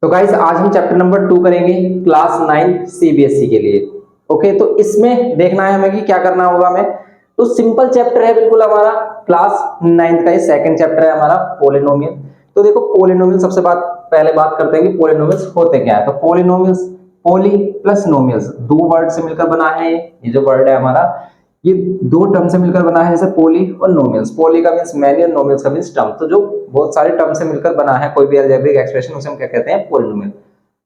तो गाइस आज हम चैप्टर नंबर 2 करेंगे क्लास 9 सीबीएसई के लिए। ओके, तो इसमें देखना है हमें कि क्या करना होगा हमें। तो सिंपल चैप्टर है बिल्कुल हमारा, क्लास 9 का ये सेकंड चैप्टर है हमारा पॉलिनोमियल। तो देखो पॉलिनोमियल सबसे पहले बात करते हैं कि पॉलिनोमियल्स होते क्या है। तो पॉलिनोमियल्स पॉली प्लस नोमियल्स दो वर्ड से मिलकर बना है। ये जो वर्ड है हमारा ये दो टर्म से मिलकर बना है, जैसे पोली और नोमियल्स। पोली का मींस मैनी और नोमियल्स का मींस टर्म। तो जो बहुत सारे टर्म से मिलकर बना है कोई भी अलजेब्रिक एक्सप्रेशन, उसे हम क्या कहते हैं, पॉलिनोमियल।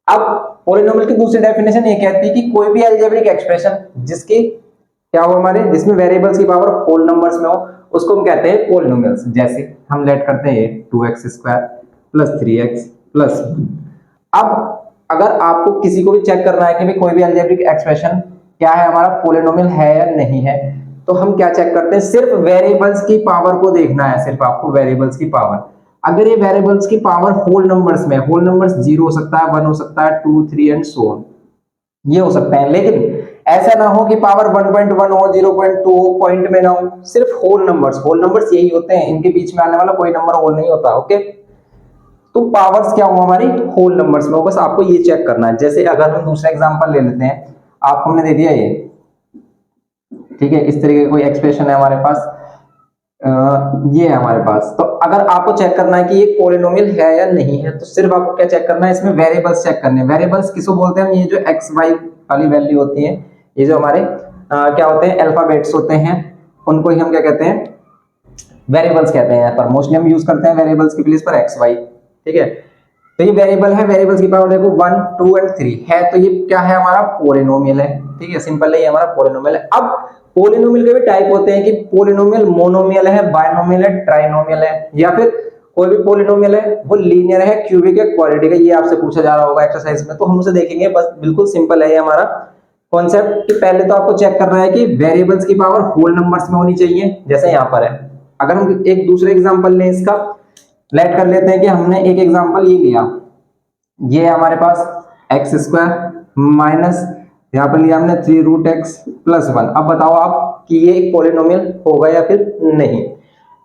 अब पॉलिनोमियल की दूसरी डेफिनेशन ये कहती है कि कोई भी अलजेब्रिक एक्सप्रेशन जिसकी क्या हो हमारे, जिसमें वेरिएबल्स की पावर होल नंबर्स में हो, उसको हम कहते हैं पॉलिनोमियल्स। जैसे हम लेट करते हैं 2x² प्लस 3x प्लस। अब अगर आपको किसी को भी चेक करना है कि भाई कोई भी अलजेब्रिक एक्सप्रेशन क्या है हमारा, पॉलिनोमियल है या नहीं है, तो हम क्या चेक करते हैं, सिर्फ वेरिएबल्स की पावर को देखना है। सिर्फ आपको वेरिएबल्स की पावर, अगर ये वेरिएबल्स की पावर होल नंबर्स में, होल नंबर्स 0 हो सकता है, 1 हो सकता है, 2 3 एंड सो ऑन, ये हो सकता है। लेकिन ऐसा ना हो कि पावर 1.1 हो, 0.2 हो, पॉइंट में ना हो, सिर्फ होल नंबर्स। होल नंबर्स यही होते हैं, इनके बीच में आने वाला कोई नंबर होल नहीं होता। ओके, तो पावर्स क्या हो हमारी, होल नंबर्स में हो। बस आपको ये चेक करना है। जैसे अगर हम दूसरा एग्जांपल ले लेते हैं, आपको हमने दे दिया ये, ठीक है, इस तरीके का कोई एक्सप्रेशन है हमारे पास, ये है हमारे पास। तो अगर आपको चेक करना है कि ये पॉलिनोमियल है या नहीं है, तो सिर्फ आपको क्या चेक करना है, इसमें वेरिएबल्स चेक करने हैं। वेरिएबल्स किसको बोलते हैं हम, ये जो एक्स वाई वाली वैल्यू होती है, ये जो हमारे क्या होते हैं, अल्फाबेट्स होते हैं, उनको ही हम क्या कहते हैं, वेरिएबल्स कहते हैं। यहाँ पर मोस्टली हम यूज करते हैं वेरिएबल्स की प्लेस पर एक्स वाई। ठीक है, तो ये वेरिएबल है, वेरिएबल्स की पावर देखो 1 2 एंड 3 है, तो ये क्या है हमारा, पॉलिनोमियल है। ठीक है, सिंपल है, ये हमारा पॉलिनोमियल है। अब पॉलिनोमियल के भी टाइप होते हैं कि पॉलिनोमियल मोनोमियल है, बायनोमियल है, ट्राइनोमियल है, या फिर कोई भी पॉलिनोमियल है वो लीनियर है, क्यूबिक है, क्वाड्रेटिक है। ये आपसे पूछा जा रहा होगा एक्सरसाइज में, तो हम उसे देखेंगे। बस बिल्कुल सिंपल है ये हमारा कॉन्सेप्ट कि पहले तो आपको चेक करना है कि वेरिएबल्स की पावर होल नंबर्स में होनी चाहिए, जैसे यहाँ पर है। अगर हम एक दूसरे एग्जांपल लें इसका, लेट कर लेते हैं कि हमने एक एग्जांपल ये लिया, ये हमारे पास x² माइनस यहाँ पर लिया हमने 3√x प्लस 1। अब बताओ आप कि ये एक पॉलिनोमियल होगा या फिर नहीं।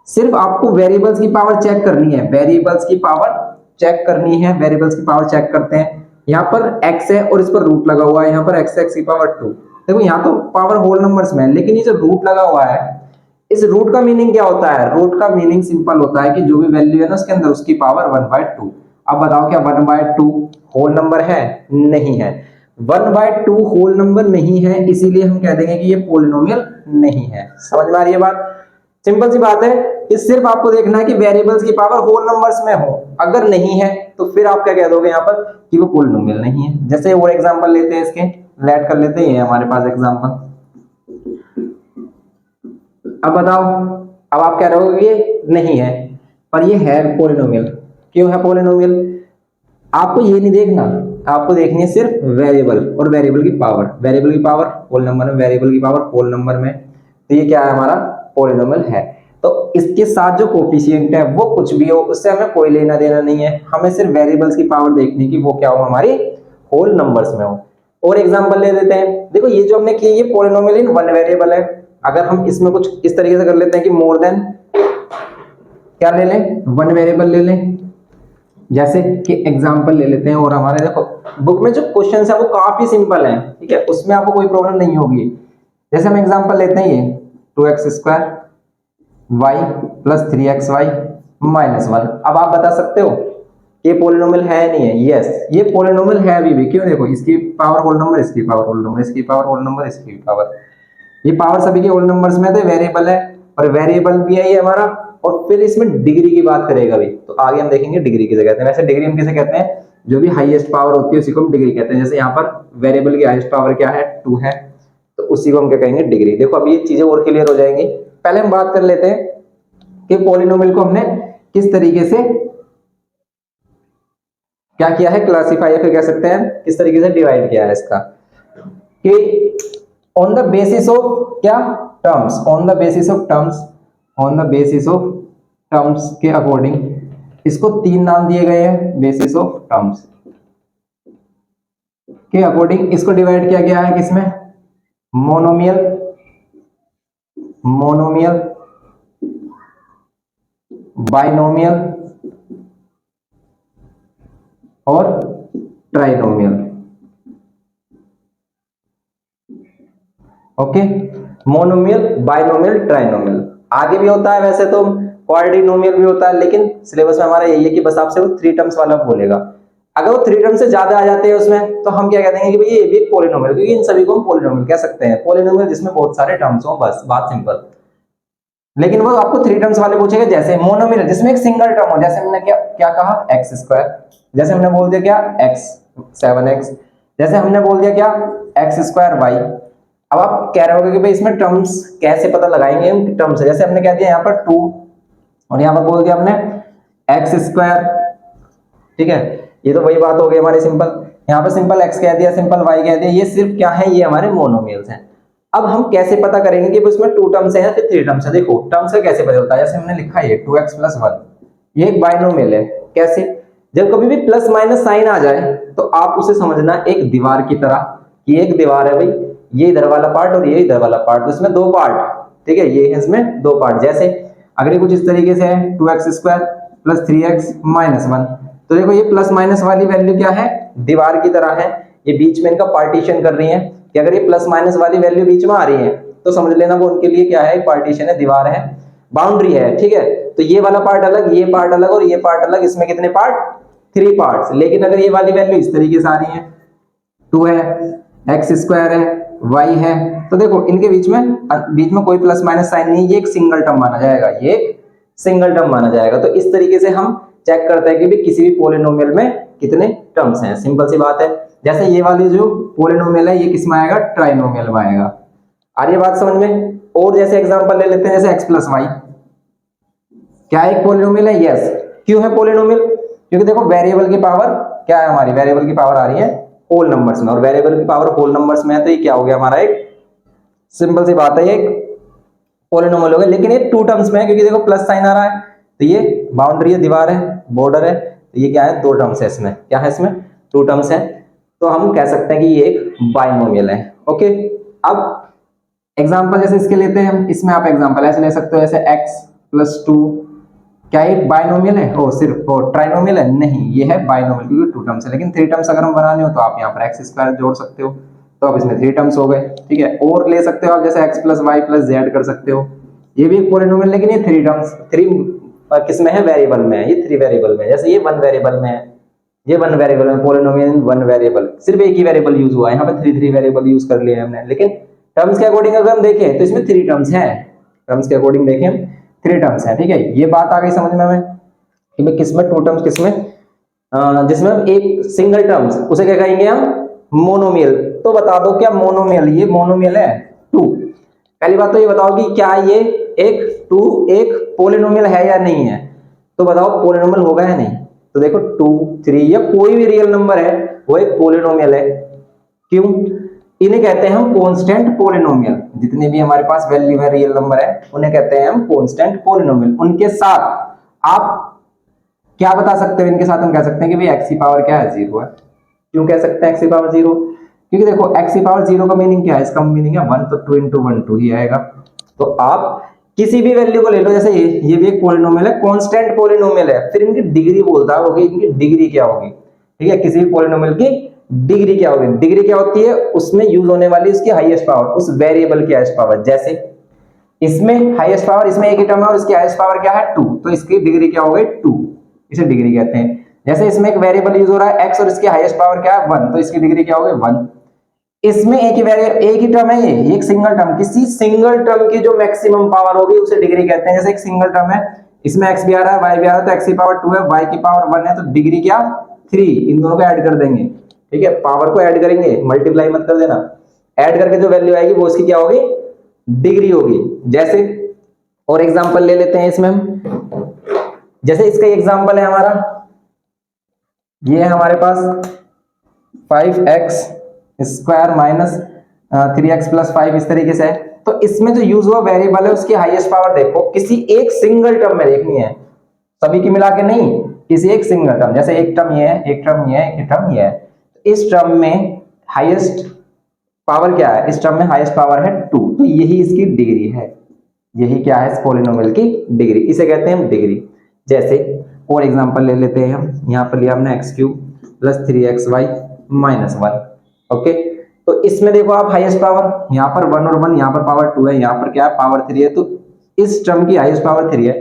सिर्फ आपको वेरिएबल्स की पावर चेक करनी है, वेरिएबल्स की पावर चेक करनी है। वेरिएबल्स की पावर चेक करते हैं, यहाँ पर x है और इस पर रूट लगा हुआ है, यहाँ पर x की पावर 2। देखो यहाँ तो पावर होल नंबर्स में है, लेकिन ये जो रूट लगा हुआ है, इस रूट का मीनिंग क्या होता है, रूट का मीनिंग सिंपल होता है कि जो भी वैल्यू है ना उसके अंदर उसकी पावर 1/2। अब बताओ क्या 1/2 होल नंबर है, नहीं है। 1/2 होल नंबर नहीं है, इसीलिए हम कह देंगे कि ये पॉलिनोमियल नहीं है। समझ में आ रही है बात, सिंपल सी बात है कि सिर्फ आपको देखना है कि वेरिएबल्स की पावर होल नंबर्स में हो। अगर नहीं है तो फिर आप क्या कह दोगे यहाँ पर कि वो पॉलिनोमियल नहीं है। जैसे और एग्जांपल लेते हैं इसके, लेट कर लेते हैं, ये हमारे पास एग्जांपल। अब बताओ, अब आप कह रहे हो ये नहीं है, पर ये है पॉलिनोमियल। क्यों है पॉलिनोमियल, आपको ये नहीं देखना, आपको देखनी है सिर्फ वेरिएबल और वेरिएबल की पावर। वेरिएबल की पावर होल नंबर में, वेरिएबल की पावर होल नंबर में, तो ये क्या है हमारा, पॉलिनोमियल है। तो इसके साथ जो कोफिशिएंट है वो कुछ भी हो, उससे हमें कोई लेना देना नहीं है। हमें सिर्फ वेरिएबल्स की पावर देखनी कि वो क्या हो, हमारी होल नंबर्स में हो। और एग्जांपल ले लेते हैं, देखो ये जो हमने किया, ये पॉलिनोमियल इन वन वेरिएबल है। अगर हम इसमें कुछ इस तरीके से कर लेते हैं कि मोर देन क्या ले लें, वन वेरिएबल ले लें। जैसे कि एग्जांपल ले लेते हैं, और हमारे देखो बुक में जो क्वेश्चंस है वो काफी सिंपल है, ठीक है, उसमें आपको कोई प्रॉब्लम नहीं होगी। जैसे हम एग्जांपल लेते हैं ये 2x² y plus 3xy minus 1। अब आप बता सकते हो ये पॉलिनोमियल है नहीं है, यस ये पॉलिनोमियल है अभी भी। क्यों, देखो इसकी पावर होल नंबर, इसकी पावर होल नंबर, इसकी पावर होल नंबर, इसकी पावर, ये पावर सभी के होल नंबर्स में थे, वेरिएबल है और वेरिएबल भी है ये हमारा। और फिर इसमें डिग्री की बात करेगा भी, तो आगे हम देखेंगे डिग्री किसे कहते हैं। वैसे डिग्री हम किसे कहते हैं, जो भी हाईएस्ट पावर होती है उसी को हम डिग्री कहते हैं। जैसे यहाँ पर वेरिएबल की हाईएस्ट पावर क्या है, 2 है, तो उसी को हम क्या कहेंगे, डिग्री। देखो अब ये चीजें और क्लियर हो जाएंगी। पहले हम बात कर लेते हैं कि पॉलिनोमियल को हमने किस तरीके से क्या किया है, क्लासीफाई, या फिर कह सकते हैं किस तरीके से डिवाइड किया है इसका, कि ऑन द बेसिस ऑफ क्या, terms, on the basis of terms, on the basis of terms के अकॉर्डिंग इसको 3 नाम दिए गए हैं। बेसिस ऑफ टर्म्स के अकॉर्डिंग इसको डिवाइड किया गया है किसमें, मोनोमियल, मोनोमियल, बाइनोमियल और trinomial. Okay, monomial, binomial, trinomial. आगे भी होता है वैसे तो क्वाड्रिनोमियल भी होता है, लेकिन सिलेबस में हमारा यही है कि बस आपसे वो 3 टर्म्स वाला बोलेगा। अगर वो 3 टर्म से ज्यादा आ जाते हैं उसमें, तो हम क्या कहते हैं कि भाई ये भी एक पॉलिनोमियल, क्योंकि इन सभी को हम पॉलिनोमियल कह सकते हैं। पॉलिनोमियल जिसमें बहुत सारे टर्म्स हो, बस बात सिंपल। लेकिन वो आपको 3 टर्म्स वाले पूछेगा। जैसे मोनोमियल जिसमें एक सिंगल टर्म हो, जैसे हमने क्या क्या कहा एक्स स्क्वायर, जैसे हमने बोल दिया क्या एक्स 7x, जैसे हमने बोल दिया क्या एक्स स्क्वायर वाई। अब आप कह रहे होगे कि भाई इसमें टर्म्स कैसे पता लगाएंगे इन टर्म्स से। जैसे हमने कह दिया यहाँ पर 2 और यहाँ पर बोल दिया हमने एक्स स्क्वायर, ठीक है, ये तो वही बात हो गई हमारी सिंपल। यहाँ पर सिंपल एक्स कह दिया, सिंपल वाई कह दिया, ये सिर्फ क्या है, ये हमारे मोनोमियल्स हैं। अब हम कैसे पता करेंगे कि उसमें 2 टर्म्स है या फिर 3 टर्म्स है। देखो टर्म्स का कैसे पता होता है, जैसे हमने लिखा है 2x + 1, ये एक बाइनोमियल है। कैसे, जब कभी भी प्लस माइनस साइन आ जाए तो आप उसे समझना एक दीवार की तरह, कि एक दीवार है भाई, ये इधर वाला पार्ट और ये इधर वाला पार्ट, तो इसमें 2 पार्ट, ठीक है, ये है इसमें 2 पार्ट। जैसे अगर ये कुछ इस तरीके से है 2x² + 3x - 1, तो देखो ये प्लस माइनस वाली वैल्यू क्या है, दीवार की तरह है। ये बीच में इनका पार्टीशन कर रही है, कि अगर ये प्लस माइनस वाली वैल्यू बीच में आ रही है तो समझ लेना वो उनके लिए क्या है, पार्टीशन है, दीवार है, बाउंड्री है, ठीक है। तो ये वाला पार्ट अलग, ये पार्ट अलग और ये पार्ट अलग, इसमें कितने पार्ट, 3 पार्ट्स। लेकिन अगर ये वाली वैल्यू इस तरीके से आ रही है, 2 है, x² है, y है, तो देखो इनके बीच में कोई प्लस माइनस साइन नहीं, ये एक सिंगल टर्म माना जाएगा, ये एक सिंगल टर्म माना जाएगा। तो इस तरीके से हम चेक करते हैं कि भी किसी भी पॉलिनोमियल में कितने टर्म्स हैं, सिंपल सी बात है। जैसे ये वाली जो पॉलिनोमियल है ये किसमें आएगा, ट्राइनोमियल में आएगा। आ रही है बात समझ में। और जैसे एग्जांपल ले लेते हैं, जैसे x + y, क्या एक पॉलिनोमियल है, यस। क्यों है पॉलिनोमियल, क्योंकि देखो वेरिएबल की पावर क्या है, हमारी वेरिएबल की पावर आ रही है होल नंबर्स में, और वेरिएबल की पावर होल नंबर्स में है, तो ये क्या हो गया हमारा, एक सिंपल सी बात है, ये पॉलिनोमियल हो गया। लेकिन ये 2 टर्म्स में है, क्योंकि देखो प्लस साइन आ रहा है, तो ये बाउंड्री है, दीवार है, बॉर्डर है, तो ये क्या है, 2 टर्म्स है इसमें, क्या है इसमें 2 टर्म्स है, तो हम कह सकते हैं कि ये एक बाइनोमियल है। ओके, अब एग्जांपल जैसे इसके लेते हैं हम, इसमें आप एग्जांपल ऐसे ले सकते हो, जैसे x + 2, क्या एक बाइनोमियल है, हो सिर्फ हो ट्राइनोमियल है, नहीं, ये है बाइनोमियल, क्योंकि 2 टर्म्स है। लेकिन 3 टर्म्स अगर हम बनाने हो तो आप यहाँ पर x² जोड़ सकते हो, तो अब इसमें 3 टर्म्स हो गए, ठीक है। और ले सकते हो आप, जैसे x + y + z कर सकते हो, ये भी एक पॉलिनोमियल, लेकिन ये 3 टर्म्स, 3 किस में है, वेरिएबल में है, ये 3 वेरिएबल में है। जैसे ये 1 वेरिएबल में है, ये 1 वेरिएबल में, पॉलिनोमियल 1 वेरिएबल, सिर्फ एक ही वेरिएबल यूज हुआ है, यहाँ पे 3 वेरिएबल यूज कर लिए हमने। लेकिन टर्म्स के अकॉर्डिंग अगर हम देखें तो इसमें 3 टर्म्स हैं, टर्म्स के अकॉर्डिंग देखें 3 टर्म्स हैं, ठीक है। ये बात आ गई समझ में हमें कि भाई किसमें 2 टर्म्स, किसमें जिसमें एक सिंगल टर्म्स, उसे क्या कहेंगे हम, मोनोमियल। तो बता दो क्या मोनोमियल, ये मोनोमियल है 2। पहली बात तो ये बताओ कि क्या ये एक 2 एक पॉलिनोमियल है या नहीं है, तो बताओ पॉलिनोमियल होगा या नहीं। तो देखो 2 3 या कोई भी रियल नंबर है वो एक पॉलिनोमियल है। क्यों, इन्हें कहते हैं हम कांस्टेंट पॉलिनोमियल। जितने भी हमारे पास वैल्यू है रियल नंबर है उन्हें कहते हैं हम कांस्टेंट पॉलिनोमियल। उनके साथ आप क्या बता सकते हो, इनके साथ हम कह सकते हैं कि भाई x की पावर क्या है, 0 है। क्यों कह सकते हैं x की पावर 0, क्योंकि देखो x की पावर 0 का मीनिंग क्या है, इसका मीनिंग है 1, तो 2 × 1 2 ही आएगा। तो आप किसी भी वैल्यू को ले लो, जैसे ये भी एक पॉलिनोमियल है, कांस्टेंट पॉलिनोमियल है, फिर इनकी डिग्री बोलता होगी, इनकी डिग्री क्या होगी, ठीक है, किसी भी पॉलिनोमियल की डिग्री क्या होगी। डिग्री क्या होती है, उसमें यूज होने वाली उसकी हाईएस्ट पावर, उस वेरिएबल की हाईएस्ट पावर। जैसे इसमें हाईएस्ट पावर, इसमें एक ही टर्म है और इसकी हाईएस्ट पावर क्या है 2, तो इसकी डिग्री क्या हो गई 2, इसे डिग्री कहते हैं। जैसे इसमें एक वेरिएबल यूज हो रहा है x और इसकी हाईएस्ट पावर क्या है 1, तो इसकी डिग्री क्या हो गई 1। इसमें एक ही टर्म है, ये एक सिंगल टर्म, किसी सिंगल टर्म की जो मैक्सिमम पावर होगी उसे डिग्री कहते हैं। जैसे एक सिंगल टर्म है, इसमें x भी आ रहा है, y भी आ रहा है, तो x की पावर 2 है, y की पावर 1 है, तो डिग्री क्या 3। इन दोनों को ऐड कर देंगे, ठीक है, पावर को ऐड करेंगे, मल्टीप्लाई मत कर देना। ऐड करके जो वैल्यू आएगी वो उसकी क्या होगी, डिग्री होगी। जैसे और एग्जांपल ले लेते हैं इसमें हम, जैसे इसका एग्जांपल है हमारा, ये है हमारे पास 5x² - 3x + 5, इस तरीके से है। तो इसमें जो यूज हुआ वेरिएबल है उसकी हाईएस्ट पावर देखो, किसी एक सिंगल टर्म में देखनी है, सभी की मिला के नहीं, किसी एक सिंगल टर्म। जैसे एक टर्म ये है, एक टर्म ये है, एक टर्म ये है, तो इस टर्म में हाईएस्ट पावर क्या है, इस टर्म में हाईएस्ट पावर है 2, तो यही इसकी डिग्री है। यही क्या है, इस पॉलिनोमियल की डिग्री, इसे कहते हैं हम डिग्री। जैसे और एग्जांपल ले लेते हैं हम, यहाँ पर लिया हमने x³ plus 3xy minus 1। Okay, तो इसमें देखो आप हाईएस्ट पावर यहाँ पर 1 और 1, यहाँ पर पावर 2 है, यहाँ पर क्या है पावर 3 है, तो इस टर्म की हाईएस्ट पावर 3 है।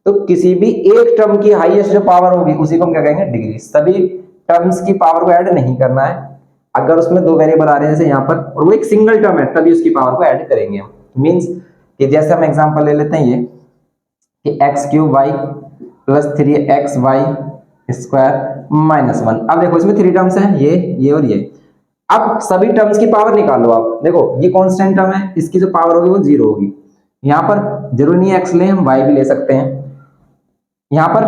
तो किसी भी एक टर्म की हाईएस्ट जो पावर होगी उसी को हम क्या कहेंगे डिग्री। सभी टर्म्स की पावर को ऐड नहीं करना है। अगर उसमें दो वेरिएबल आ रहे हैं जैसे यहाँ पर और वो एक सिंगल टर्म है तभी उसकी पावर को ऐड करेंगे हम। मींस कि जैसे हम एग्जांपल ले लेते हैं ये कि x³ plus 3xy square minus 1। अब देखो इसमें 3 टर्म्स हैं, ये और ये। अब सभी टर्म्स की पावर निकालो आप। देखो ये कांस्टेंट टर्म है, इसकी जो पावर होगी वो 0 होगी। यहाँ पर जरूरी नहीं x लें, हम y भी ले सकते हैं। यहाँ पर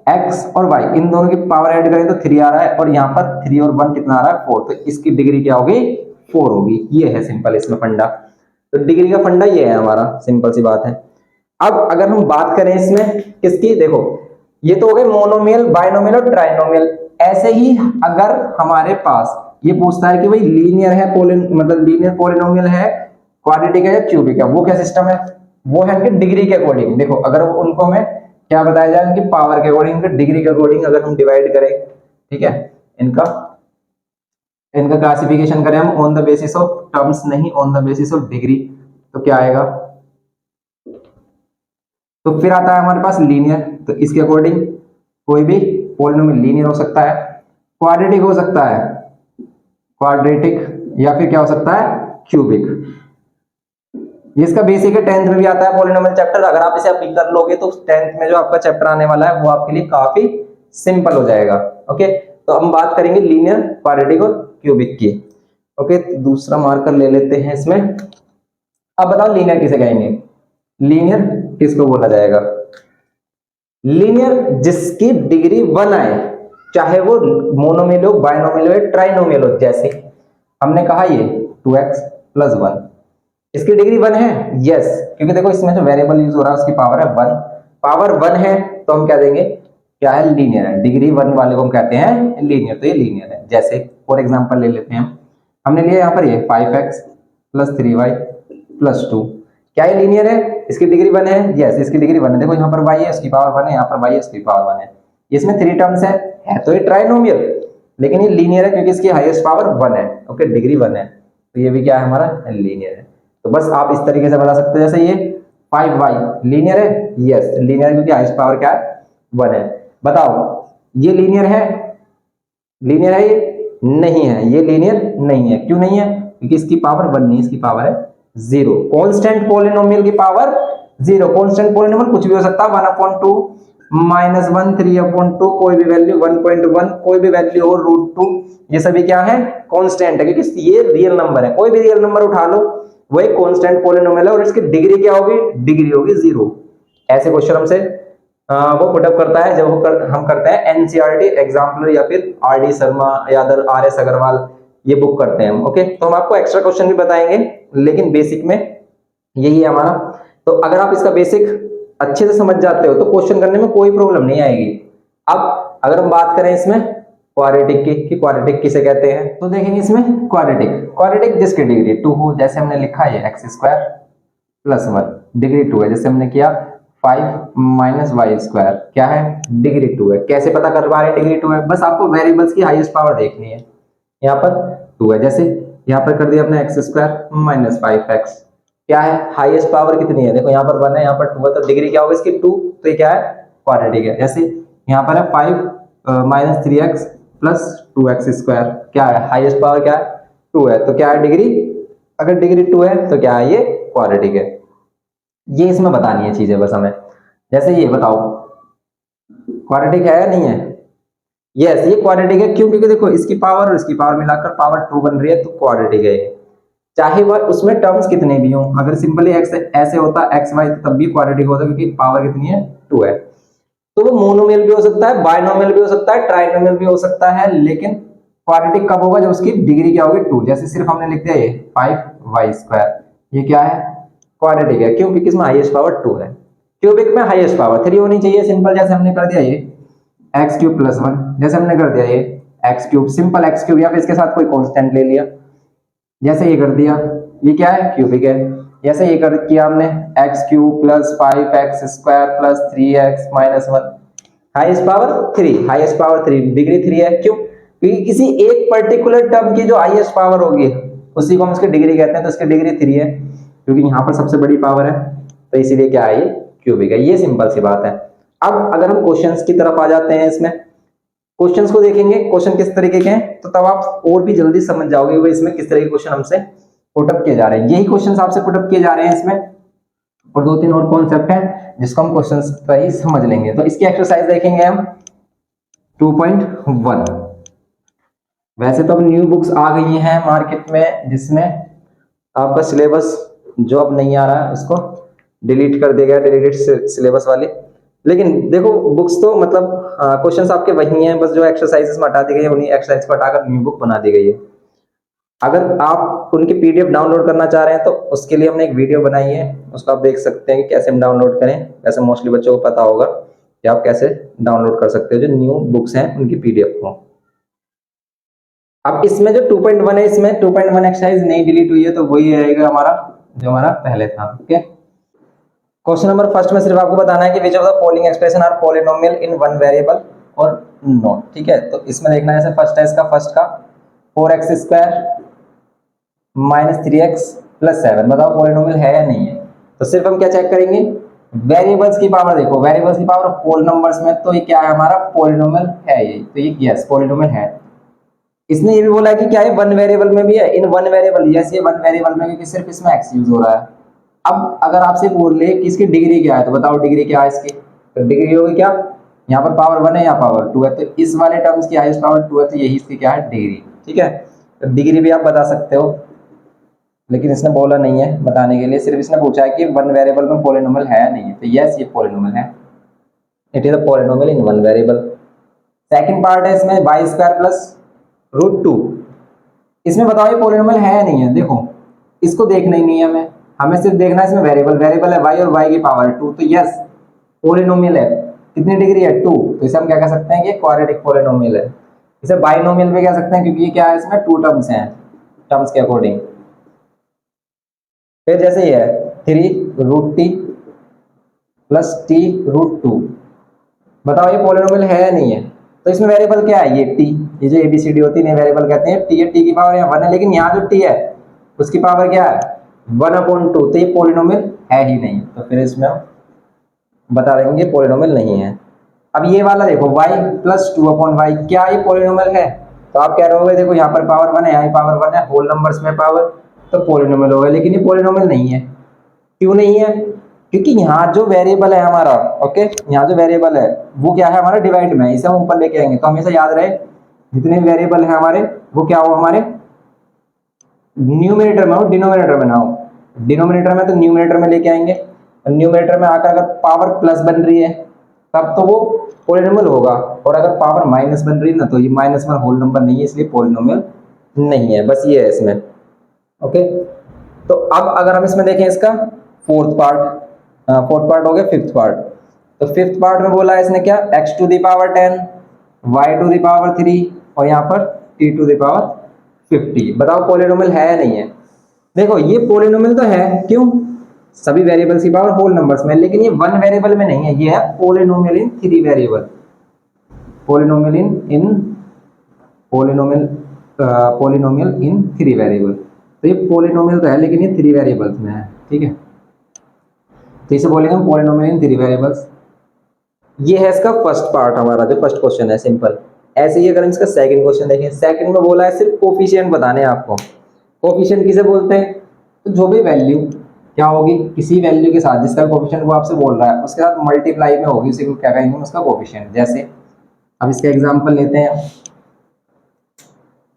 x और y इन दोनों की पावर ऐड करें तो 3 आ रहा है, और यहाँ पर 3 और 1 कितना आ रहा है 4, तो इसकी डिग्री क्या होगी 4 होगी। ये है सिंपल इसमें फंडा। तो डिग्री का फंडा ये है हमारा, सिंपल सी बात है। अब अगर हम बात करें इसमें किसकी, देखो ये तो हो गए मोनोमियल, बाइनोमियल और ट्राइनोमियल। ऐसे ही अगर हमारे पास ये पूछता है कि भाई लीनियर है मतलब लीनियर पॉलिनोमियल है, क्वाड्रेटिक है या क्यूबिक है, वो क्या सिस्टम है, वो है इनके डिग्री के अकॉर्डिंग। देखो अगर उनको मैं क्या बताया जाए, इनकी पावर के अकॉर्डिंग, इनके डिग्री के अकॉर्डिंग अगर हम डिवाइड करें, ठीक है, इनका क्लासिफिकेशन करें हम on the basis of terms, नहीं on the basis of degree, तो क्या आएगा, तो फिर आता है हमारे पास लीनियर। तो इसके अकॉर्डिंग कोई भी पॉलिनोमियल लीनियर हो सकता है, क्वाड्रेटिक हो सकता है, क्वाड्रेटिक, या फिर क्या हो सकता है क्यूबिक। ये इसका बेसिक है, 10th में भी आता है पॉलिनोमियल चैप्टर। अगर आप इसे अप्लाई कर लोगे तो 10th में जो आपका चैप्टर आने वाला है वो आपके लिए काफी सिंपल हो जाएगा। ओके, तो हम बात करेंगे लीनियर, क्वाड्रेटिक और क्यूबिक की। ओके, तो दूसरा मार्कर ले लेते हैं इसमें। अब बताओ लीनियर किसे कहेंगे, लीनियर किसको बोला जाएगा, लीनियर जिसकी डिग्री 1 आए, चाहे वो मोनोमियल हो, बाइनोमियल हो, ट्राइनोमियल हो। जैसे हमने कहा ये 2x प्लस 1, इसकी डिग्री 1 है, यस, क्योंकि देखो इसमें जो वेरिएबल यूज हो रहा है उसकी पावर है 1, पावर 1 है तो हम क्या देंगे, क्या है लीनियर है। डिग्री 1 वाले को हम कहते हैं लीनियर, तो ये लीनियर है। जैसे फॉर एग्जांपल ले लेते हैं, हमने लिया यहाँ पर ये 5x प्लस 3y प्लस 2, क्या ये लीनियर है, इसकी डिग्री 1 है, यस इसकी डिग्री 1 है। देखो यहाँ पर y है, इसकी पावर 1 है, यहाँ पर y है, इसकी पावर 1 है। इसमें 3 टर्म्स है तो ये ट्राइनोमियल, लेकिन ये लीनियर है क्योंकि इसकी हाईएस्ट पावर 1 है। ओके, डिग्री 1 है, तो ये भी क्या है हमारा लीनियर है। तो बस आप इस तरीके से बता सकते हो, जैसे ये 5y लीनियर है, यस लीनियर है क्योंकि हाईएस्ट पावर क्या है 1 है। बताओ ये लीनियर है, लीनियर है ये नहीं है, ये लीनियर नहीं है। क्यों नहीं है, क्योंकि इसकी पावर 1 नहीं, इसकी पावर है 0। कांस्टेंट पॉलिनोमियल की पावर 0, कांस्टेंट पॉलिनोमियल कुछ भी हो सकता है, 1/2 माइनस 1, 3/2, कोई भी वैल्यू 1.1, कोई भी वैल्यू हो √2, ये सभी क्या है कांस्टेंट है, क्योंकि ये रियल नंबर है। कोई भी रियल नंबर उठा लो वो एक कांस्टेंट पॉलिनोमियल है, और इसकी डिग्री क्या होगी, डिग्री होगी 0। ऐसे क्वेश्चन हमसे वो पुटअप करता है जब हम करते हैं एनसीईआरटी एग्जाम्पलर या फिर आरडी शर्मा या आरएस अग्रवाल, ये बुक करते हैं हम। ओके, तो हम आपको एक्स्ट्रा क्वेश्चन भी बताएंगे, लेकिन बेसिक में यही है हमारा। तो अगर आप इसका बेसिक अच्छे से समझ जाते हो तो क्वेश्चन करने में कोई प्रॉब्लम नहीं आएगी। अब अगर हम बात करें इसमें क्वाड्रेटिक की, कि क्वाड्रेटिक किसे कहते हैं, तो देखेंगे इसमें क्वाड्रेटिक जिसकी डिग्री 2 हो, जैसे हमने लिखा है x² प्लस 1, डिग्री 2 है। जैसे हमने किया 5 माइनस वाई स्क्वायर, क्या है डिग्री 2 है। कैसे पता कर पा रहे हैं डिग्री 2 है, बस आपको वेरिएबल्स की हाईएस्ट पावर देखनी है। यहाँ पर 2 है, जैसे यहाँ पर कर दिया अपने x² माइनस 5x, क्या है हाईएस्ट पावर कितनी है, देखो यहाँ पर 1 है, यहाँ पर 2 है, तो डिग्री क्या होगी इसकी 2, तो ये क्या है क्वाड्रेटिक है। जैसे यहाँ पर है 5 माइनस 3x प्लस 2x², क्या है हाईएस्ट पावर क्या है 2 है, तो क्या है डिग्री, अगर डिग्री 2 है तो क्या है ये क्वाड्रेटिक है। ये इसमें बतानी है चीजें बस हमें। जैसे ये बताओ क्वाड्रेटिक है या नहीं है, यस ये क्वाड्रेटिक है। क्यों, क्योंकि देखो इसकी पावर और इसकी पावर मिलाकर पावर 2 बन रही है, तो क्वाड्रेटिक है। चाहे वह उसमें टर्म्स कितने भी हों, अगर सिंपली एक्स ऐसे होता xy तो तब भी क्वाड्रेटिक होता, क्योंकि पावर कितनी है 2 है। तो वो मोनोमियल भी हो सकता है, बाइनोमियल भी हो सकता है, ट्राइनोमियल भी हो सकता है, लेकिन क्वाड्रेटिक कब होगा जब उसकी डिग्री क्या होगी 2। जैसे सिर्फ हमने लिख दिया ये 5y², ये क्या है क्वाड्रेटिक है। क्यों, क्योंकि इसमें हाईएस्ट पावर 2 है। क्यूबिक में हाईएस्ट पावर 3 होनी चाहिए, सिंपल जैसे हमने कर दिया ये x³ प्लस 1, जैसे हमने कर दिया ये x³ सिंपल x³ या फिर इसके साथ कोई कांस्टेंट ले लिया, जैसे ये कर दिया, ये क्या है क्यूबिक है। जैसे ये कर किया हमने x³ plus 5x² plus 3x minus 1, highest power 3, highest power 3 degree 3 है। क्यों, क्योंकि किसी एक पर्टिकुलर टर्म की जो हाईएस्ट पावर होगी उसी को हम उसकी डिग्री कहते हैं, तो इसकी डिग्री 3 है क्योंकि यहाँ पर सबसे बड़ी पावर है, तो इसीलिए क्या है, ये क्यूबिक है। ये सिंपल सी बात है। अब अगर हम क्वेश्चंस की तरफ आ जाते हैं, इसमें क्वेश्चंस को देखेंगे क्वेश्चन किस तरीके के हैं, तो तब आप और भी जल्दी समझ जाओगे कि इसमें किस तरह के क्वेश्चन हमसे पुटअप किए जा रहे हैं। यही क्वेश्चन आपसे पुटअप किए जा रहे हैं इसमें, और 2-3 और कॉन्सेप्ट हैं जिसको हम क्वेश्चंस पर ही समझ लेंगे। तो इसकी एक्सरसाइज देखेंगे हम 2.1। वैसे तो अब न्यू बुक्स आ गई हैं मार्केट में जिसमें आपका सिलेबस जो अब नहीं आ रहा है उसको डिलीट कर दिया गया, डिलीटेड सिलेबस वाली। लेकिन देखो बुक्स तो मतलब क्वेश्चंस आपके वही हैं, बस जो एक्सरसाइजेस में हटा दी गई है उन्हीं एक्सरसाइज को हटाकर न्यू बुक बना दी गई है। अगर आप उनकी पीडीएफ डाउनलोड करना चाह रहे हैं तो उसके लिए हमने एक वीडियो बनाई है, उसको आप देख सकते हैं कि कैसे हम डाउनलोड करें। वैसे मोस्टली बच्चों को पता होगा कि आप कैसे डाउनलोड कर सकते हो जो न्यू बुक्स हैं उनकी पीडीएफ को। अब इसमें जो 2.1 है, इसमें 2.1 एक्सरसाइज नहीं डिलीट हुई है, तो वही रहेगा हमारा जो हमारा पहले था। ओके, क्वेश्चन नंबर फर्स्ट में सिर्फ आपको बताना है कि which of the following expression are polynomial in one variable और नॉट। ठीक है, तो इसमें देखना है, जैसे फर्स्ट है इसका, फर्स्ट का 4x² माइनस 3x प्लस 7, बताओ पॉलिनोमियल है या नहीं है। तो सिर्फ हम क्या चेक करेंगे, वेरिएबल्स की पावर। देखो वेरिएबल्स की पावर होल नंबर्स में, तो ये क्या है हमारा पॉलिनोमियल है ये, तो ये यस पॉलिनोमियल है। इसने ये भी बोला है कि क्या है वन वेरिएबल में भी है, इन वन वेरिएबल, यस ये वन वेरिएबल में, क्योंकि सिर्फ इसमें x यूज हो रहा है। अब अगर आपसे बोल ले कि इसकी डिग्री क्या है, तो बताओ डिग्री क्या है इसकी, तो डिग्री होगी क्या, यहाँ पर पावर 1 है, यहाँ पावर 2 है, तो इस वाले टर्म्स की हाईएस्ट पावर 2 है, तो यही इसकी क्या है, डिग्री। ठीक है, तो डिग्री भी आप बता सकते हो, लेकिन इसने बोला नहीं है बताने के लिए, सिर्फ इसने पूछा है कि वन वेरिएबल में पॉलिनोमियल है या नहीं है, तो यस ये पॉलिनोमियल है, it is a polynomial in one variable. Second part है इसमें y² प्लस √2। इसमें बताओ ये पॉलिनोमियल है या नहीं है। देखो इसको देखना ही नहीं है हमें सिर्फ देखना है इसमें वेरिएबल है y और y की पावर 2, तो यस पॉलिनोमियल है। कितनी डिग्री है, 2, तो इसे हम क्या कह सकते हैं कि क्वाड्रेटिक पॉलिनोमियल है। इसे बाइनोमियल भी कह सकते हैं क्योंकि ये क्या है, इसमें 2 टर्म्स हैं, टर्म्स के अकॉर्डिंग। फिर जैसे ये है 3√t प्लस t√2, बताओ ये पॉलिनोमियल है या नहीं है। तो इसमें वेरिएबल क्या है, ये t, ये जो ABCD होती है वेरिएबल कहते हैं। t है, t की पावर यहाँ 1 है, लेकिन यहाँ जो t है उसकी पावर क्या है 1/2, तो ये पॉलिनोमियल है ही नहीं, तो फिर इसमें हम बता देंगे पॉलिनोमियल नहीं है। अब ये वाला देखो y प्लस 2/y, क्या ये पॉलिनोमियल है, तो आप क्या रहोगे, देखो यहाँ पर पावर 1 है, यहाँ पावर 1 है, होल नंबर्स में पावर, तो पॉलिनोमियल होगा। लेकिन ये पॉलिनोमियल नहीं है, क्यों नहीं है, क्योंकि यहाँ जो वेरिएबल है हमारा, ओके, यहाँ जो वेरिएबल है वो क्या है हमारा डिवाइड में, इसे हम ऊपर लेके आएंगे, तो हमेशा याद रहे जितने वेरिएबल है हमारे वो क्या हो, हमारे न्यूमरेटर में हो, डिनोमिनेटर में ना हो। डिनोमिनेटर में तो न्यूमरेटर में लेके आएंगे, और न्यूमरेटर में आकर अगर पावर प्लस बन रही है तब तो वो पॉलिनोमियल होगा, और अगर पावर माइनस बन रही है ना तो ये -1 होल नंबर नहीं है, इसलिए पॉलिनोमियल नहीं है। बस ये है इसमें। ओके, तो अब अगर हम इसमें देखें इसका फोर्थ पार्ट हो गया, फिफ्थ पार्ट। तो फिफ्थ पार्ट में बोला है इसने क्या, x⁻10 y⁻3 और यहाँ पर t⁻50। बताओ पॉलिनोमियल है या नहीं है। देखो ये पॉलिनोमियल तो है, क्यों, सभी वेरिएबल्स की पावर होल नंबर्स में, लेकिन ये वन वेरिएबल में नहीं है, ये है पॉलिनोमियल इन 3 वेरिएबल, पॉलिनोमियल इन 3 वेरिएबल। तो ये पॉलिनोमियल तो है लेकिन ये 3 वेरिएबल्स में है। ठीक है, तो इसे बोलेंगे हम पॉलिनोमियल इन 3 वेरिएबल्स। ये है इसका फर्स्ट पार्ट, हमारा जो फर्स्ट क्वेश्चन है सिंपल। ऐसे ही अगर हम इसका सेकंड क्वेश्चन देखें, सेकंड में बोला है सिर्फ कोफिशिएंट बताने हैं आपको। कोफिशिएंट किसे बोलते हैं, तो जो भी वैल्यू क्या होगी किसी वैल्यू के साथ, जिसका कोफिशिएंट वो आपसे बोल रहा है उसके साथ मल्टीप्लाई में होगी, उसी को क्या कहेंगे उसका कोफिशिएंट। जैसे अब इसका एग्जांपल लेते हैं,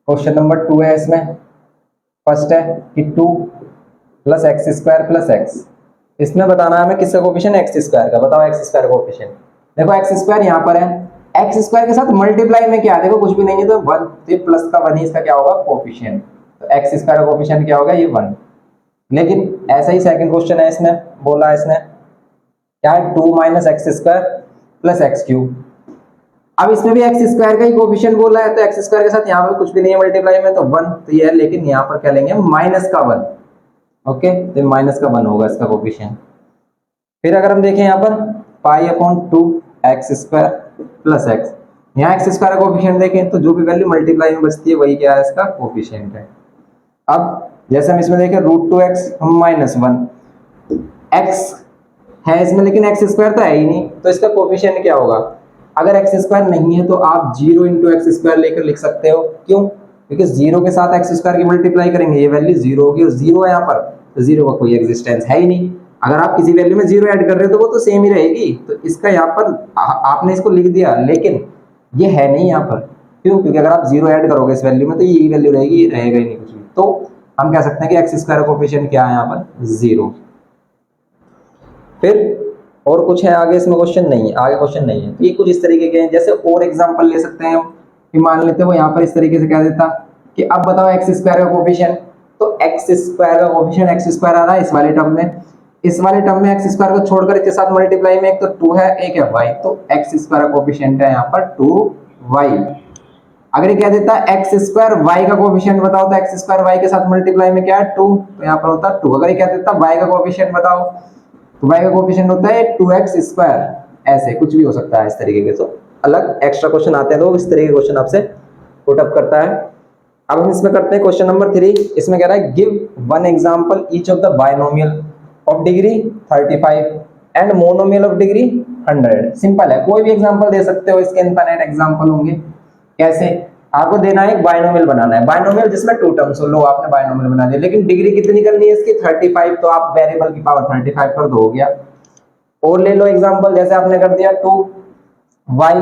क्वेश्चन नंबर 2 है, इसमें फर्स्ट है कि 2 + x² + x। इसमें बताना है हमें किसका कोफिशिएंट, x² का। बताओ x² कोफिशिएंट। देखो x² यहाँ पर है, x² के साथ मल्टीप्लाई में क्या है, देखो कुछ भी नहीं है तो 1, तो प्लस का 1 ही इसका क्या होगा कोफिशिएंट, तो x² का कोफिशिएंट क्या होगा, ये 1। लेकिन ऐसा ही सेकंड क्वेश्चन है, इसमें बोला है इसने क्या है 2 - x² + x³। अब इसमें भी x² का ही कोफिशिएंट बोला है, तो x² के साथ यहाँ पर कुछ भी नहीं है मल्टीप्लाई में, तो 1 तो ये है, लेकिन यहाँ पर क्या लेंगे -1। ओके, तो -1 होगा इसका कोफिशिएंट। फिर अगर हम देखें यहाँ पर π/2 x² + x, यहाँ एक्स स्क्वायर का कोफिशिएंट देखें तो जो भी वैल्यू मल्टीप्लाई में बचती है वही क्या है, इसका कोफिशिएंट है। अब जैसे हम इसमें देखें √2x -1 x है इसमें, लेकिन एक्स स्क्वायर तो है ही नहीं, तो इसका कोफिशिएंट क्या होगा? अगर एक्स स्क्वायर नहीं है तो आप 0 × एक्स स्क्वायर लेकर लिख सकते हो। क्यों? क्योंकि 0 के साथ एक्स स्क्वायर की मल्टीप्लाई करेंगे, ये वैल्यू 0 होगी और 0 है यहाँ पर, तो 0 का कोई एग्जिस्टेंस है ही नहीं। अगर आप किसी वैल्यू में 0 ऐड कर रहे हो तो वो तो सेम ही रहेगी, तो इसका यहाँ पर आपने इसको लिख दिया, लेकिन ये है नहीं यहाँ पर। क्यों? क्योंकि अगर आप 0 ऐड करोगे इस वैल्यू में तो यही वैल्यू रहेगी, रहेगा ही नहीं कुछ भी। तो हम कह सकते हैं कि एक्स स्क्वायर का कोफिशिएंट क्या है यहाँ पर? 0। फिर और कुछ है आगे इसमें क्वेश्चन नहीं है, आगे क्वेश्चन नहीं है। ये कुछ इस तरीके के हैं, जैसे और एग्जांपल ले सकते हैं हम कि मान लेते हो यहाँ पर इस तरीके से कह देता कि अब बताओ एक्स स्क्वायर का कोफिशिएंट, तो एक्स स्क्वायर का कोफिशिएंट एक्स स्क्वायर आ रहा है इस वाले टर्म में, इस वाले टर्म में एक्स स्क्वायर को छोड़कर इसके साथ मल्टीप्लाई में एक तो 2 है एक है y, तो एक्स स्क्वायर का कोफिशिएंट है यहाँ पर 2y। अगर ये कह देता एक्स स्क्वायर y का कोफिशिएंट बताओ, तो एक्स स्क्वायर y के साथ मल्टीप्लाई में क्या है 2, तो यहाँ पर होता 2। अगर ये कह देता y का कोफिशिएंट बताओ, तो y का कोफिशिएंट होता है 2x स्क्वायर, ऐसे कुछ भी हो सकता है इस तरीके के। तो अलग एक्स्ट्रा क्वेश्चन आते हैं तो इस तरीके के क्वेश्चन आपसे पुट अप करता है। अब हम इसमें करते हैं क्वेश्चन नंबर 3। इसमें कह रहा है give one example each of the binomial of degree 35 and monomial of degree 100। Simple है, कोई भी एग्जांपल दे सकते हो, इसके इनफिनिट एग्जांपल होंगे। कैसे? आपको देना है एक बायनोमियल बनाना है, बायनोमियल जिसमें 2 टर्म्स हो, लो आपने बायनोमियल बना दिया, लेकिन डिग्री कितनी करनी है इसकी? 35, तो आप वेरिएबल की पावर 35 कर दो, हो गया। और ले लो एग्जांपल, जैसे आपने कर दिया 2y,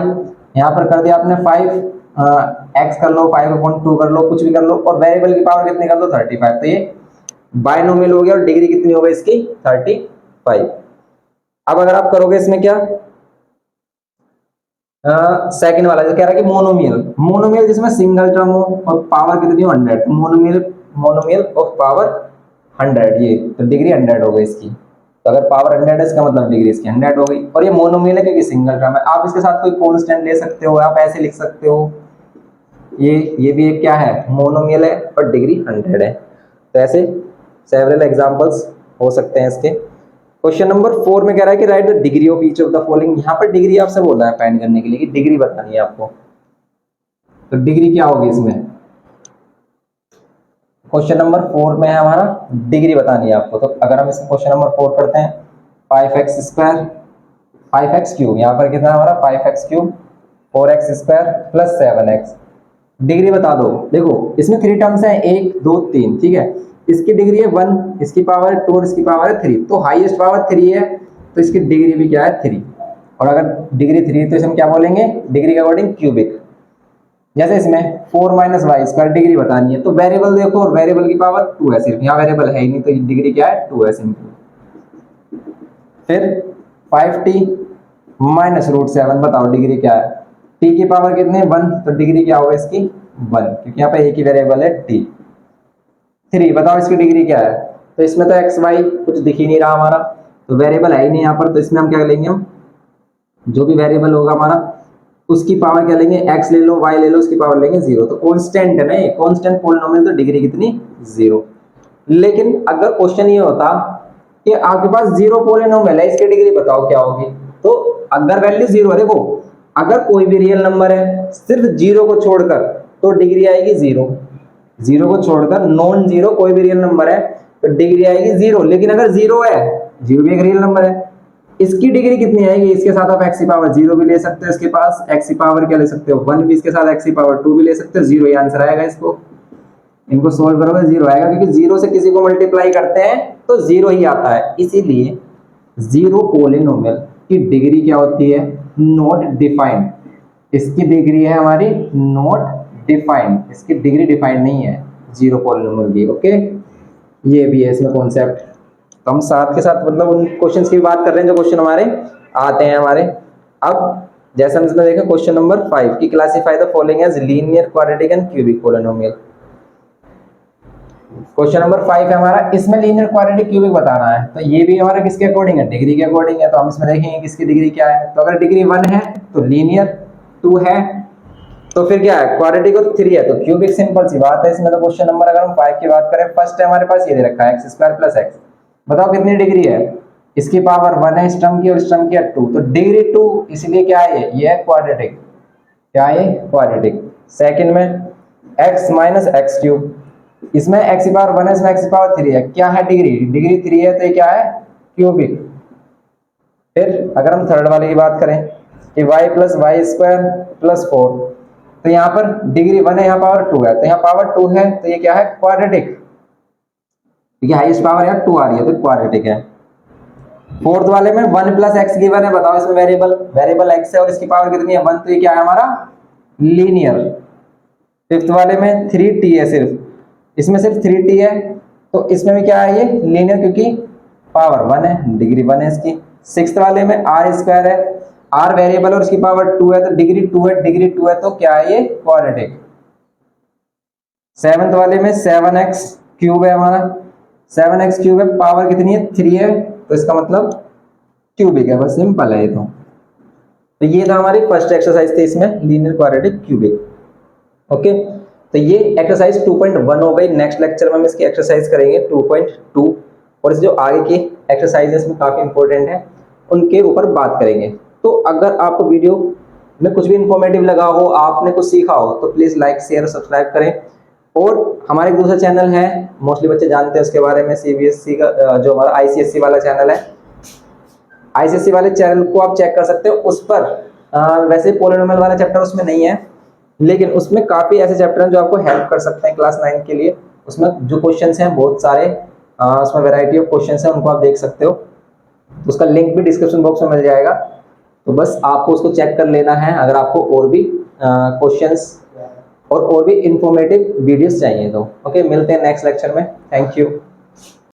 यहाँ पर कर दिया आपने 5, x कर लो, 5/2 कर लो, कुछ भी कर लो, और वेरिएबल की पावर कितनी कर दो? 35। तो ये बायनोमियल हो गया और डिग्री कितनी हो गई इसकी? 35। अब अगर आप करोगे इसमें क्या, सेकंड वाला जो कह रहा है कि मोनोमियल, मोनोमियल जिसमें सिंगल टर्म हो और पावर कितनी हो? 100, तो मोनोमियल ऑफ पावर 100, ये तो डिग्री 100 हो गई इसकी। तो अगर पावर 100 है इसका मतलब डिग्री इसकी 100 हो गई, और ये मोनोमियल है क्योंकि सिंगल टर्म है। आप इसके साथ कोई कांस्टेंट ले सकते हो, आप ऐसे लिख सकते हो, ये भी एक क्या है? मोनोमियल है और डिग्री 100 है। तो ऐसे सेवरल एग्जांपल्स हो सकते हैं इसके। क्वेश्चन नंबर 4 में कह रहा है कि right the degree of each of the following. यहाँ पर डिग्री आपसे बोला है फाइंड करने के लिए कि डिग्री बतानी है आपको, तो डिग्री क्या होगी इसमें? क्वेश्चन नंबर 4 में है हमारा डिग्री बतानी है आपको। तो अगर हम इसमें क्वेश्चन नंबर 4 करते हैं, 5x स्क्वायर 5x क्यूब, यहाँ पर कितना हमारा 5x cube 4x square plus 7x, degree बता दो। देखो इसमें 3 टर्म्स हैं, 1 2 3, ठीक है। इसकी डिग्री है 1, इसकी पावर है 2 और इसकी पावर है 3, तो हाईएस्ट पावर 3 है, तो इसकी डिग्री भी क्या है? 3। और अगर डिग्री 3 है तो इसे हम क्या बोलेंगे? डिग्री के अकॉर्डिंग क्यूबिक। जैसे इसमें 4 - y स्क्वायर डिग्री बतानी है, तो वेरिएबल देखो और वेरिएबल की पावर 2 है, सिर्फ यहाँ वेरिएबल है ही नहीं, तो डिग्री क्या है? 2 है सिंपल। फिर 5t - √7 बताओ डिग्री क्या है? t की पावर कितनी है? 1, तो डिग्री क्या होगा इसकी? 1, क्योंकि यहाँ पे एक ही वेरिएबल है t। 3 बताओ इसकी डिग्री क्या है? तो इसमें तो x y कुछ दिख ही नहीं रहा हमारा, तो वेरिएबल है ही नहीं यहाँ पर, तो इसमें हम क्या लेंगे? हम जो भी वेरिएबल होगा हमारा उसकी पावर क्या लेंगे? x ले लो, y ले लो, उसकी पावर लेंगे 0, तो कांस्टेंट है ना ये, कांस्टेंट पॉलिनोमियल, तो डिग्री कितनी? 0। लेकिन अगर क्वेश्चन ये होता कि आपके पास 0 पॉलिनोमियल है, इसकी डिग्री बताओ क्या होगी, तो अगर वैल्यू 0 है, देखो अगर कोई भी रियल नंबर है सिर्फ 0 को छोड़कर, तो डिग्री आएगी 0। 0 को छोड़कर नॉन 0 कोई भी रियल नंबर है तो डिग्री आएगी 0। लेकिन अगर 0 है, 0 भी एक रियल नंबर है, इसकी डिग्री कितनी आएगी? इसके साथ आप x की पावर 0 भी ले सकते हो, इसके पास x की पावर क्या ले सकते हो? 1 भी, इसके साथ x की पावर 2 भी ले सकते हो, 0 ही आंसर आएगा। इसको इनको सोल्व करोगे 0 आएगा, क्योंकि 0 से किसी को मल्टीप्लाई करते हैं तो 0 ही आता है। इसीलिए 0 पॉलिनोमियल की डिग्री क्या होती है? Not defined. इसकी डिग्री है हमारी नॉट डिफाइंड, इसकी डिग्री डिफाइंड नहीं है 0 पॉलिनोमियल की। ओके, ये भी है इसमें कॉन्सेप्ट। तो हम साथ के साथ मतलब उन क्वेश्चंस की बात कर रहे हैं जो क्वेश्चन हमारे आते हैं हमारे। अब जैसे हम इसमें देखें क्वेश्चन नंबर 5 की classify the following as linear, quadratic and cubic polynomial. Question number 5 है हमारा, इसमें लीनियर, क्वाड्रेटिक, क्यूबिक बताना है। तो ये भी हमारा किसके अकॉर्डिंग है? डिग्री के अकॉर्डिंग है। तो हम इसमें देखेंगे किसकी डिग्री क्या है। तो अगर डिग्री 1 है तो लीनियर, 2 है तो फिर क्या है? क्वाड्रेटिक, और 3 है तो क्यूबिक। सिंपल सी बात है इसमें। तो क्वेश्चन नंबर अगर हम 5 की बात करें, फर्स्ट है हमारे पास ये दे रखा है x स्क्वायर प्लस x, बताओ कितनी डिग्री है? इसकी पावर 1 है इस टर्म की और इस टर्म की है 2, तो डिग्री 2, इसलिए क्या है? ये है क्वाड्रेटिक। क्या है क्वाड्रेटिक। सेकंड में x माइनस एक्स क्यूब, इसमें x की पावर 1 है, इसमें x की पावर 3 है, क्या है डिग्री, डिग्री 3 है तो ये क्या है क्यूबिक। फिर अगर हम थर्ड वाले की बात करें कि y plus y square plus 4, तो यहाँ पर डिग्री 1 है, यहाँ पावर 2 है, तो यहाँ पावर 2 है तो ये क्या है क्वाड्रेटिक, ठीक है, हाईएस्ट पावर यहाँ 2 आ रही है तो क्वाड्रेटिक है। फोर्थ वाले में 1 प्लस एक्स गिवन है, बताओ इसमें वेरिएबल x है और इसकी पावर कितनी है 1, तो ये क्या है हमारा लीनियर। फिफ्थ वाले में 3t है, सिर्फ इसमें सिर्फ 3t है तो इसमें भी क्या है ये लीनियर, क्योंकि पावर 1 है, डिग्री 1 है इसकी। सिक्स्थ वाले में r स्क्वायर है, r वेरिएबल और इसकी पावर 2 है तो डिग्री 2 है, डिग्री 2 है तो क्या है ये क्वाड्रेटिक। सेवंथ वाले में 7x क्यूब है हमारा, 7x क्यूब है, पावर कितनी है 3 है तो इसका मतलब क्यूबिक है, बस सिंपल है ये तो ये था हमारी फर्स्ट एक्सरसाइज थी इसमें लीनियर क्वाड्रेटिक क्यूबिक। ओके, तो ये एक्सरसाइज 2.1 हो गई। नेक्स्ट लेक्चर में हम इसकी एक्सरसाइज करेंगे 2.2 और इस जो आगे की एक्सरसाइज है इसमें काफी इंपॉर्टेंट है उनके ऊपर बात करेंगे। तो अगर आपको वीडियो में कुछ भी इंफॉर्मेटिव लगा हो, आपने कुछ सीखा हो तो प्लीज लाइक शेयर और सब्सक्राइब करें। और हमारा एक दूसरा चैनल है, मोस्टली बच्चे जानते हैं उसके बारे में, सीबीएसई का जो हमारा आईसीएसई वाला चैनल है, आईसीएसई वाले चैनल को आप चेक कर सकते हो। उस पर वैसे पॉलिनोमियल वाला चैप्टर उसमें नहीं है, लेकिन उसमें काफी ऐसे चैप्टर हैं जो आपको हेल्प कर सकते हैं क्लास 9 के लिए। उसमें जो क्वेश्चंस हैं बहुत सारे, उसमें वैरायटी ऑफ क्वेश्चंस हैं, उनको आप देख सकते हो। उसका लिंक भी डिस्क्रिप्शन बॉक्स में मिल जाएगा, तो बस आपको उसको चेक कर लेना है अगर आपको और भी क्वेश्चंस और भी इंफॉर्मेटिव वीडियोस चाहिए तो। ओके, मिलते हैं नेक्स्ट लेक्चर में। Thank you.